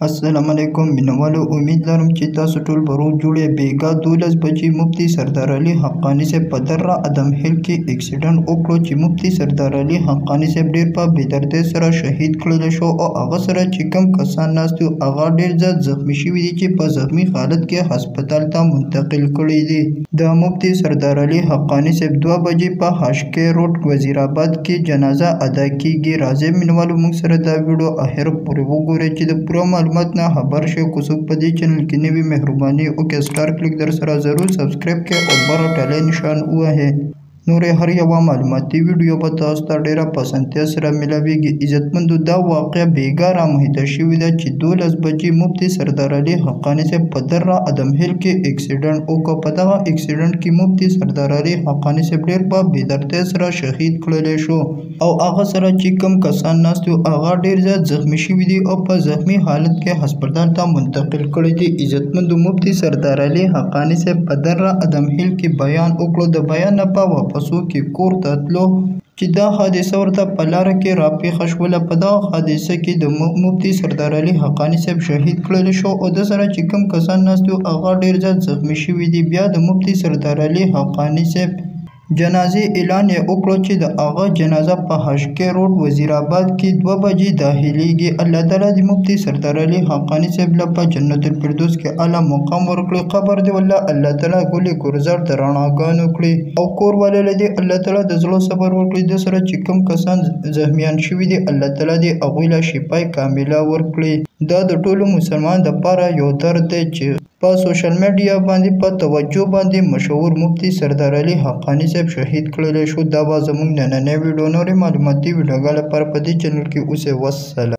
अस्सलामुअलैकुम मिनवालो, उम्मीद लरम چې تاسو ټول به روغ جوړ بیګا 12 بجې مفتي سردار علي حقانی صاحب په درا ادم هیل کې اکسیډنټ وکړو چې مفتي سردار علي حقانی صاحب ډیر په بېدردۍ سره شهید کړل شو او هغه سره چې کوم کسان ناست وو هغه ډیر زیات زخمی شوي دي چې په زخمی حالت کې هسپتال ته منتقل کړي دي। د مفتي سردار علي حقانی صاحب 2 بجې په هاشکې روډ وزیرآباد کې جنازه ادا کیږي। راځي مینوالو موږ سره دا ویډیو اخر پورې وګورئ چې د پوره معلومات نه خبر شئ। کو څوک په دې چینل کې نوی مهرباني وکړئ سٹار کلیک در سره ضرور سبسکرایب کړئ او بر ټاله نشان ووهئ۔ نورې هر یوه معلوماتي ویډیو به تاسو ته ډیره پسندتیا سره ملاویږي۔ عزتمندو دا واقعه بیګا رامحیطه شوې ده چې 12 بجې مفتي سردار علي حقانی صاحب په درا ادم هیل کې اکسیډنټ وکړ۔ په دغه اکسیډنټ کې مفتي سردار علي حقانی صاحب ډیر په بېدردۍ سره شهید کړلی شو او هغه سره چې کوم کسان ناست وو هغه ډیر زیات زخمی شوي دي او په زخمی حالت کې هسپتال ته منتقل کړي دي۔ عزتمندو مفتي سردار علي حقانی صاحب په درا ادم هیل کې بیان وکړو، د بیان نه په واپسو کې کور ته تلو چې دا حادثه ورته په لاره کې راپېښه شوله۔ په دغه حادثه کې د مفتي سردار علي حقانی صاحب شهید کړل شو او د سره چې کوم کسان ناست وو هغه ډیر زیات زخمی شوي دي۔ بیا د مفتي سردار علي حقانی صاحب جنازې اعلان یې وکړو چې د هغه جنازه په هاشکې روډ وزیرآباد کې 2 بجې داخلیږي۔ الله تعالی د مفتي سردار علي حقانی صاحب له په جنت الفردوس کې اعلی مقام ورکړي، قبر دی والله الله تعالی ګلې ګلزار د رڼاګانو کړي او کور والے له دې الله تعالی د زړه صبر ورکړي، د سره چې کوم کسان زخمیان شوي دي الله تعالی دې هغوی له شفای کامله ورکړي۔ دا د ټولو مسلمان دپاره یو درد دی چې په سوشل میډیا باندې په توجه باندې مشهور مفتي سردار علي حقانی صاحب شهید کړلی شو۔ دا به زموږ نننۍ ویډیو، نورې معلوماتي ویډیوګانو لپاره په دې چینل کې اوسئ. والسلام.